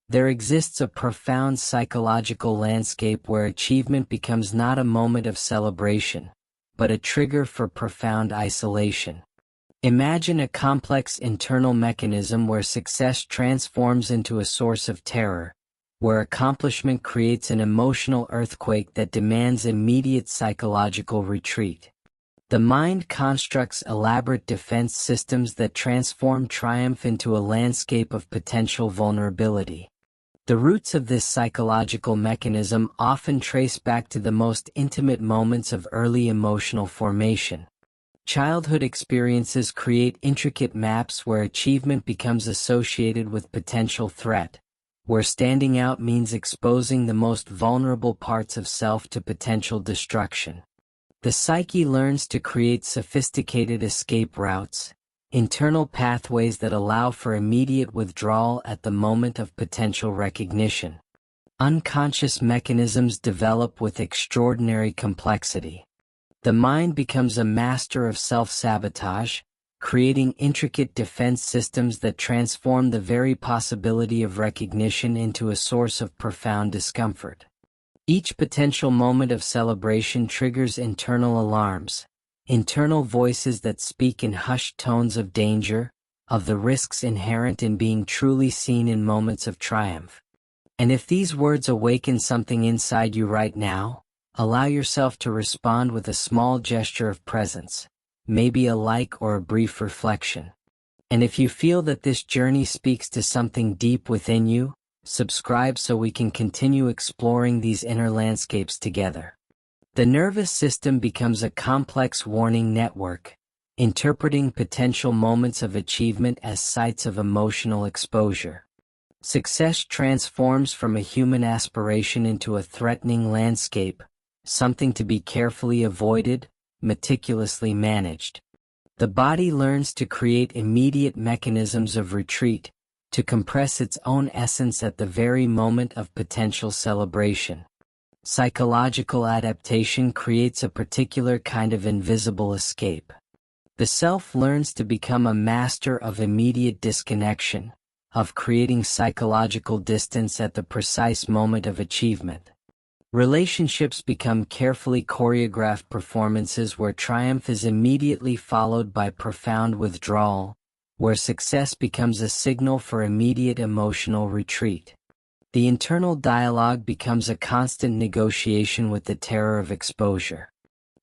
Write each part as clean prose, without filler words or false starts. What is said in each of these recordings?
There exists a profound psychological landscape where achievement becomes not a moment of celebration, but a trigger for profound isolation. Imagine a complex internal mechanism where success transforms into a source of terror, where accomplishment creates an emotional earthquake that demands immediate psychological retreat. The mind constructs elaborate defense systems that transform triumph into a landscape of potential vulnerability. The roots of this psychological mechanism often trace back to the most intimate moments of early emotional formation. Childhood experiences create intricate maps where achievement becomes associated with potential threat, where standing out means exposing the most vulnerable parts of self to potential destruction. The psyche learns to create sophisticated escape routes, internal pathways that allow for immediate withdrawal at the moment of potential recognition. Unconscious mechanisms develop with extraordinary complexity. The mind becomes a master of self-sabotage, creating intricate defense systems that transform the very possibility of recognition into a source of profound discomfort. Each potential moment of celebration triggers internal alarms, internal voices that speak in hushed tones of danger, of the risks inherent in being truly seen in moments of triumph. And if these words awaken something inside you right now, allow yourself to respond with a small gesture of presence, maybe a like or a brief reflection. And if you feel that this journey speaks to something deep within you, subscribe so we can continue exploring these inner landscapes together. The nervous system becomes a complex warning network, interpreting potential moments of achievement as sites of emotional exposure. Success transforms from a human aspiration into a threatening landscape, something to be carefully avoided, meticulously managed. The body learns to create immediate mechanisms of retreat, to compress its own essence at the very moment of potential celebration. Psychological adaptation creates a particular kind of invisible escape. The self learns to become a master of immediate disconnection, of creating psychological distance at the precise moment of achievement. Relationships become carefully choreographed performances where triumph is immediately followed by profound withdrawal, where success becomes a signal for immediate emotional retreat. The internal dialogue becomes a constant negotiation with the terror of exposure.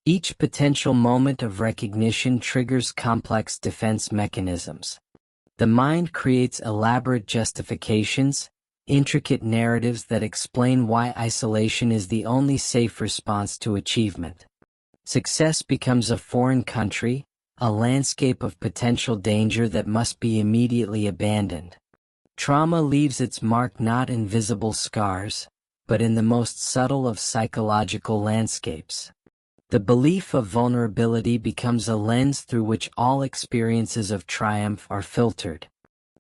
Each potential moment of recognition triggers complex defense mechanisms. The mind creates elaborate justifications, intricate narratives that explain why isolation is the only safe response to achievement. Success becomes a foreign country, a landscape of potential danger that must be immediately abandoned. Trauma leaves its mark not in visible scars, but in the most subtle of psychological landscapes. The belief of vulnerability becomes a lens through which all experiences of triumph are filtered.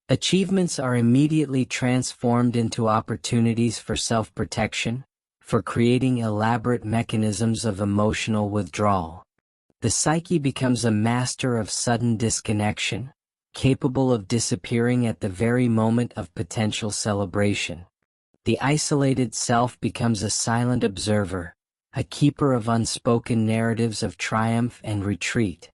Achievements are immediately transformed into opportunities for self-protection, for creating elaborate mechanisms of emotional withdrawal. The psyche becomes a master of sudden disconnection, capable of disappearing at the very moment of potential celebration. The isolated self becomes a silent observer, a keeper of unspoken narratives of triumph and retreat.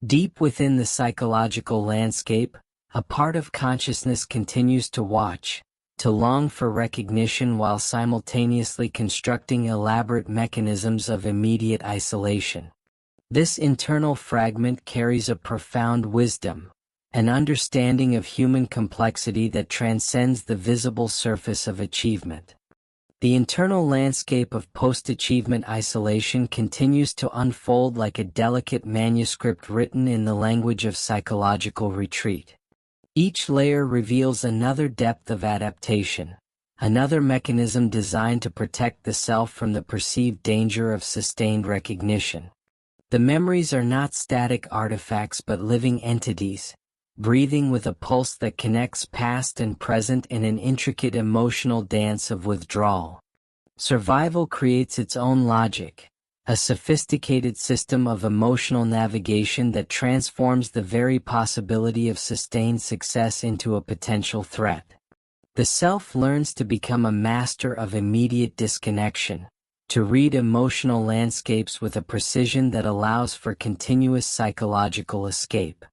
Deep within the psychological landscape, a part of consciousness continues to watch, to long for recognition while simultaneously constructing elaborate mechanisms of immediate isolation. This internal fragment carries a profound wisdom, an understanding of human complexity that transcends the visible surface of achievement. The internal landscape of post-achievement isolation continues to unfold like a delicate manuscript written in the language of psychological retreat. Each layer reveals another depth of adaptation, another mechanism designed to protect the self from the perceived danger of sustained recognition. The memories are not static artifacts but living entities, breathing with a pulse that connects past and present in an intricate emotional dance of withdrawal. Survival creates its own logic, a sophisticated system of emotional navigation that transforms the very possibility of sustained success into a potential threat. The self learns to become a master of immediate disconnection, to read emotional landscapes with a precision that allows for continuous psychological escape.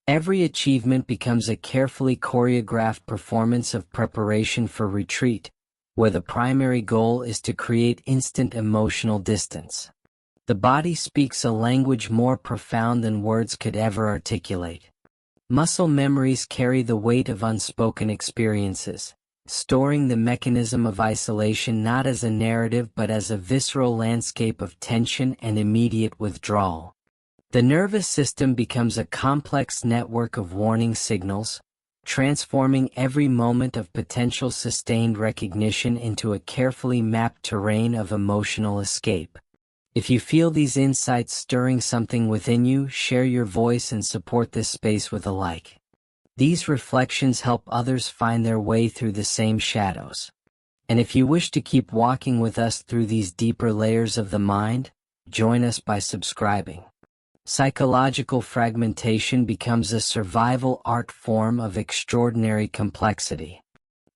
Every achievement becomes a carefully choreographed performance of preparation for retreat, where the primary goal is to create instant emotional distance. The body speaks a language more profound than words could ever articulate. Muscle memories carry the weight of unspoken experiences, storing the mechanism of isolation not as a narrative but as a visceral landscape of tension and immediate withdrawal. The nervous system becomes a complex network of warning signals, transforming every moment of potential sustained recognition into a carefully mapped terrain of emotional escape. If you feel these insights stirring something within you, share your voice and support this space with a like. These reflections help others find their way through the same shadows. And if you wish to keep walking with us through these deeper layers of the mind, join us by subscribing. Psychological fragmentation becomes a survival art form of extraordinary complexity.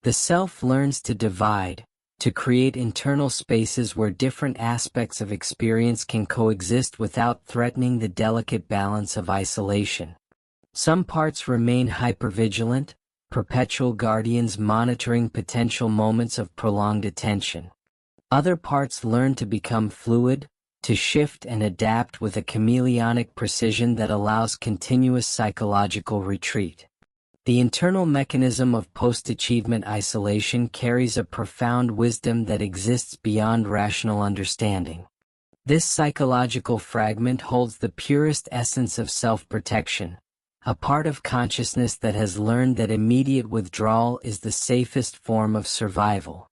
The self learns to divide, to create internal spaces where different aspects of experience can coexist without threatening the delicate balance of isolation. Some parts remain hypervigilant, perpetual guardians monitoring potential moments of prolonged attention. Other parts learn to become fluid, to shift and adapt with a chameleonic precision that allows continuous psychological retreat. The internal mechanism of post-achievement isolation carries a profound wisdom that exists beyond rational understanding. This psychological fragment holds the purest essence of self-protection, a part of consciousness that has learned that immediate withdrawal is the safest form of survival.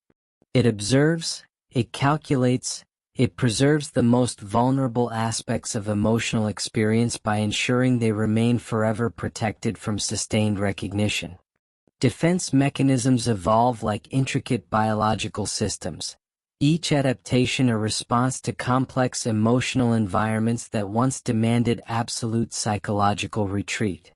It observes, it calculates, it preserves the most vulnerable aspects of emotional experience by ensuring they remain forever protected from sustained recognition. Defense mechanisms evolve like intricate biological systems, each adaptation a response to complex emotional environments that once demanded absolute psychological retreat.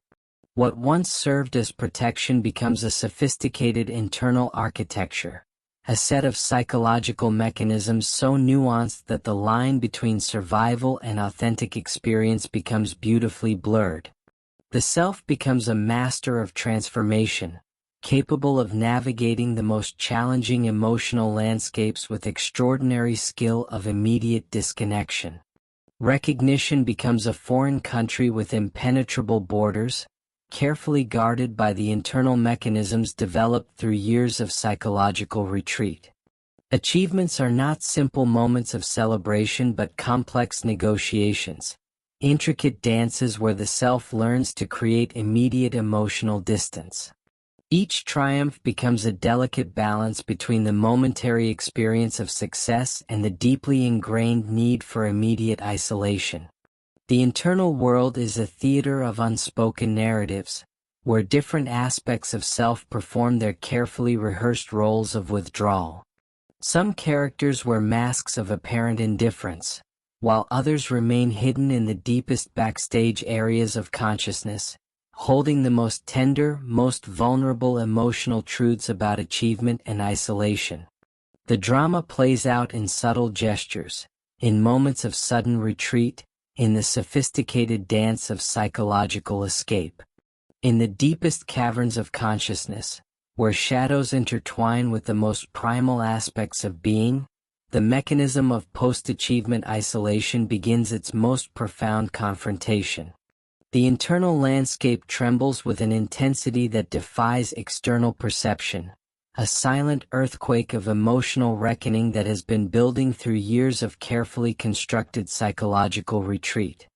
What once served as protection becomes a sophisticated internal architecture, a set of psychological mechanisms so nuanced that the line between survival and authentic experience becomes beautifully blurred. The self becomes a master of transformation, capable of navigating the most challenging emotional landscapes with extraordinary skill of immediate disconnection. Recognition becomes a foreign country with impenetrable borders, carefully guarded by the internal mechanisms developed through years of psychological retreat. Achievements are not simple moments of celebration but complex negotiations, intricate dances where the self learns to create immediate emotional distance. Each triumph becomes a delicate balance between the momentary experience of success and the deeply ingrained need for immediate isolation. The internal world is a theater of unspoken narratives, where different aspects of self perform their carefully rehearsed roles of withdrawal. Some characters wear masks of apparent indifference, while others remain hidden in the deepest backstage areas of consciousness, holding the most tender, most vulnerable emotional truths about achievement and isolation. The drama plays out in subtle gestures, in moments of sudden retreat, in the sophisticated dance of psychological escape. In the deepest caverns of consciousness, where shadows intertwine with the most primal aspects of being, the mechanism of post-achievement isolation begins its most profound confrontation. The internal landscape trembles with an intensity that defies external perception, a silent earthquake of emotional reckoning that has been building through years of carefully constructed psychological retreat.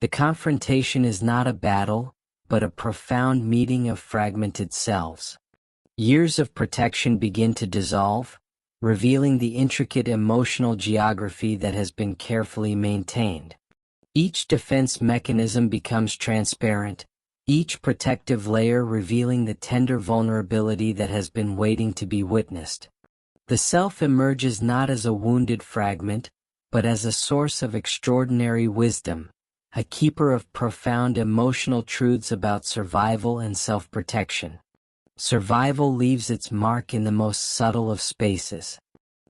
The confrontation is not a battle, but a profound meeting of fragmented selves. Years of protection begin to dissolve, revealing the intricate emotional geography that has been carefully maintained. Each defense mechanism becomes transparent, each protective layer revealing the tender vulnerability that has been waiting to be witnessed. The self emerges not as a wounded fragment, but as a source of extraordinary wisdom, a keeper of profound emotional truths about survival and self-protection. Survival leaves its mark in the most subtle of spaces.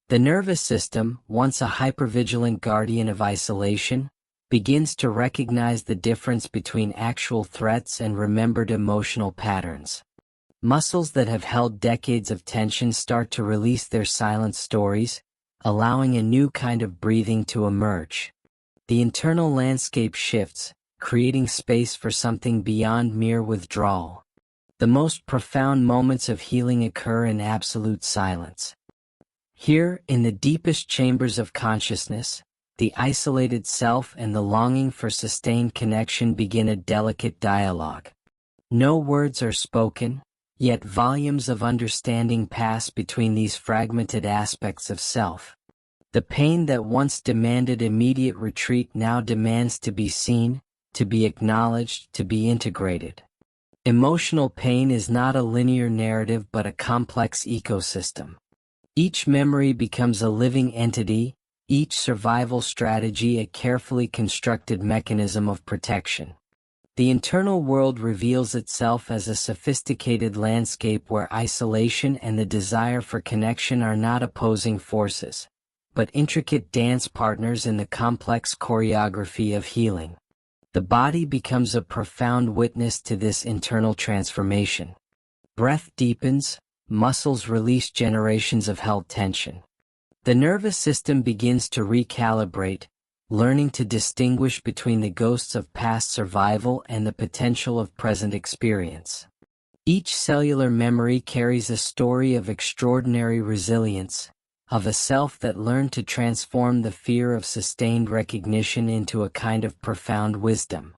The nervous system, once a hypervigilant guardian of isolation, begins to recognize the difference between actual threats and remembered emotional patterns. Muscles that have held decades of tension start to release their silent stories, allowing a new kind of breathing to emerge. The internal landscape shifts, creating space for something beyond mere withdrawal. The most profound moments of healing occur in absolute silence. Here, in the deepest chambers of consciousness, the isolated self and the longing for sustained connection begin a delicate dialogue. No words are spoken, yet volumes of understanding pass between these fragmented aspects of self. The pain that once demanded immediate retreat now demands to be seen, to be acknowledged, to be integrated. Emotional pain is not a linear narrative but a complex ecosystem. Each memory becomes a living entity, each survival strategy a carefully constructed mechanism of protection. The internal world reveals itself as a sophisticated landscape where isolation and the desire for connection are not opposing forces, but intricate dance partners in the complex choreography of healing. The body becomes a profound witness to this internal transformation. Breath deepens, muscles release generations of held tension. The nervous system begins to recalibrate, learning to distinguish between the ghosts of past survival and the potential of present experience. Each cellular memory carries a story of extraordinary resilience, of a self that learned to transform the fear of sustained recognition into a kind of profound wisdom.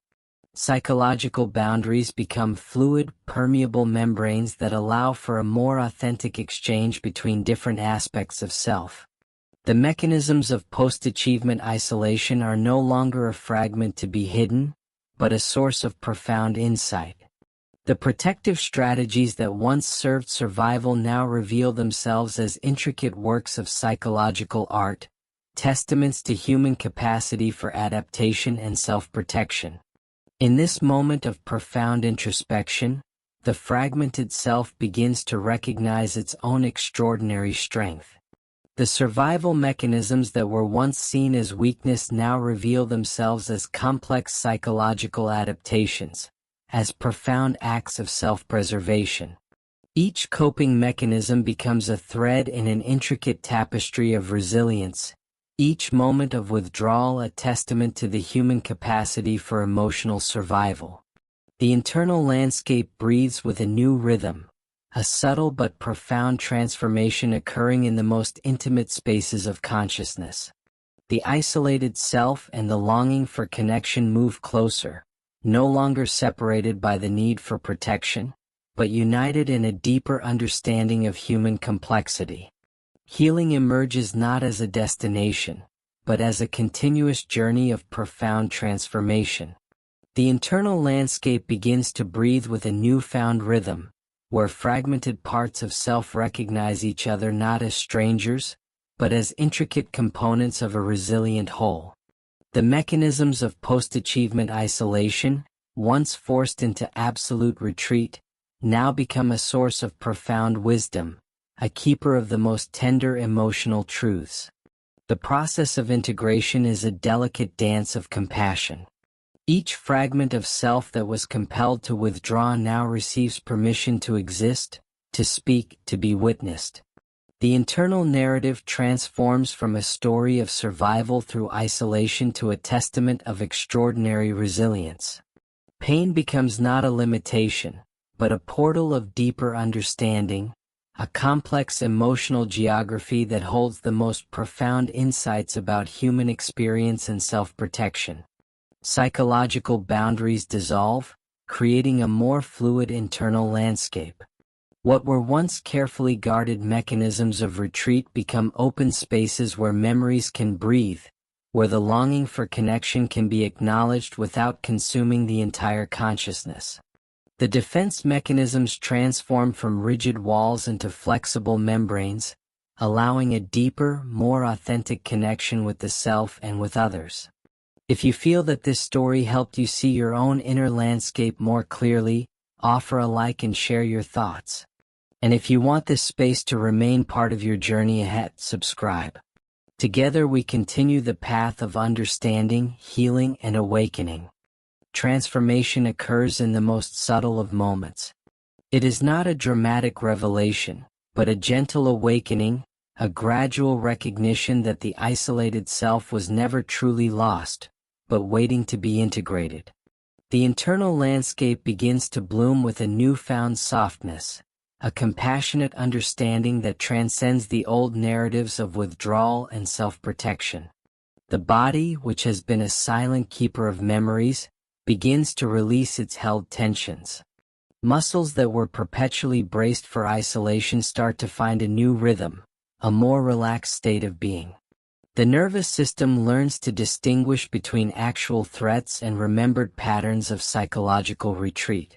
Psychological boundaries become fluid, permeable membranes that allow for a more authentic exchange between different aspects of self. The mechanisms of post-achievement isolation are no longer a fragment to be hidden, but a source of profound insight. The protective strategies that once served survival now reveal themselves as intricate works of psychological art, testaments to human capacity for adaptation and self-protection. In this moment of profound introspection, the fragmented self begins to recognize its own extraordinary strength. The survival mechanisms that were once seen as weakness now reveal themselves as complex psychological adaptations, as profound acts of self-preservation. Each coping mechanism becomes a thread in an intricate tapestry of resilience, each moment of withdrawal a testament to the human capacity for emotional survival. The internal landscape breathes with a new rhythm, a subtle but profound transformation occurring in the most intimate spaces of consciousness. The isolated self and the longing for connection move closer, no longer separated by the need for protection, but united in a deeper understanding of human complexity. Healing emerges not as a destination, but as a continuous journey of profound transformation. The internal landscape begins to breathe with a newfound rhythm, where fragmented parts of self recognize each other not as strangers, but as intricate components of a resilient whole. The mechanisms of post-achievement isolation, once forced into absolute retreat, now become a source of profound wisdom, a keeper of the most tender emotional truths. The process of integration is a delicate dance of compassion. Each fragment of self that was compelled to withdraw now receives permission to exist, to speak, to be witnessed. The internal narrative transforms from a story of survival through isolation to a testament of extraordinary resilience. Pain becomes not a limitation, but a portal of deeper understanding, a complex emotional geography that holds the most profound insights about human experience and self-protection. Psychological boundaries dissolve, creating a more fluid internal landscape. What were once carefully guarded mechanisms of retreat become open spaces where memories can breathe, where the longing for connection can be acknowledged without consuming the entire consciousness. The defense mechanisms transform from rigid walls into flexible membranes, allowing a deeper, more authentic connection with the self and with others. If you feel that this story helped you see your own inner landscape more clearly, offer a like and share your thoughts. And if you want this space to remain part of your journey ahead, subscribe. Together we continue the path of understanding, healing, and awakening. Transformation occurs in the most subtle of moments. It is not a dramatic revelation, but a gentle awakening, a gradual recognition that the isolated self was never truly lost, but waiting to be integrated. The internal landscape begins to bloom with a newfound softness, a compassionate understanding that transcends the old narratives of withdrawal and self-protection. The body, which has been a silent keeper of memories, begins to release its held tensions. Muscles that were perpetually braced for isolation start to find a new rhythm, a more relaxed state of being. The nervous system learns to distinguish between actual threats and remembered patterns of psychological retreat.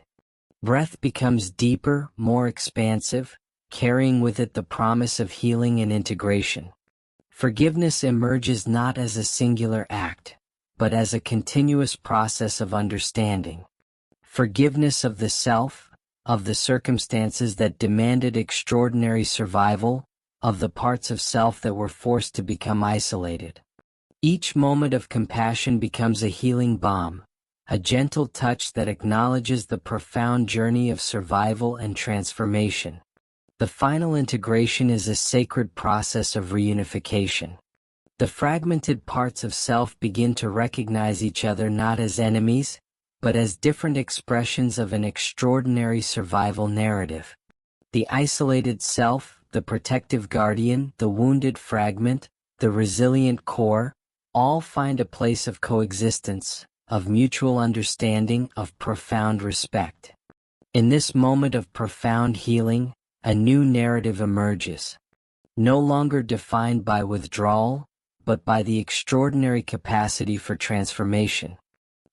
Breath becomes deeper, more expansive, carrying with it the promise of healing and integration. Forgiveness emerges not as a singular act, but as a continuous process of understanding. Forgiveness of the self, of the circumstances that demanded extraordinary survival, of the parts of self that were forced to become isolated. Each moment of compassion becomes a healing balm, a gentle touch that acknowledges the profound journey of survival and transformation. The final integration is a sacred process of reunification. The fragmented parts of self begin to recognize each other not as enemies, but as different expressions of an extraordinary survival narrative. The isolated self, the protective guardian, the wounded fragment, the resilient core, all find a place of coexistence, of mutual understanding, of profound respect. In this moment of profound healing, a new narrative emerges, no longer defined by withdrawal, but by the extraordinary capacity for transformation.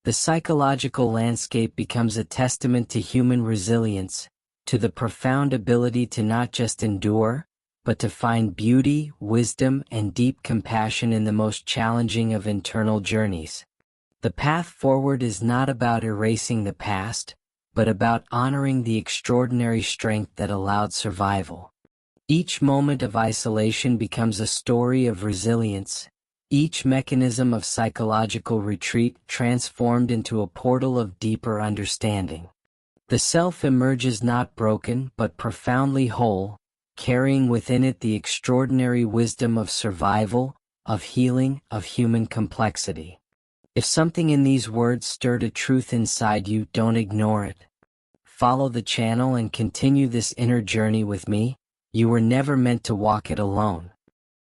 The psychological landscape becomes a testament to human resilience, to the profound ability to not just endure, but to find beauty, wisdom, and deep compassion in the most challenging of internal journeys. The path forward is not about erasing the past, but about honoring the extraordinary strength that allowed survival. Each moment of isolation becomes a story of resilience, each mechanism of psychological retreat transformed into a portal of deeper understanding. The self emerges not broken but profoundly whole, carrying within it the extraordinary wisdom of survival, of healing, of human complexity. If something in these words stirred a truth inside you, don't ignore it. Follow the channel and continue this inner journey with me. You were never meant to walk it alone.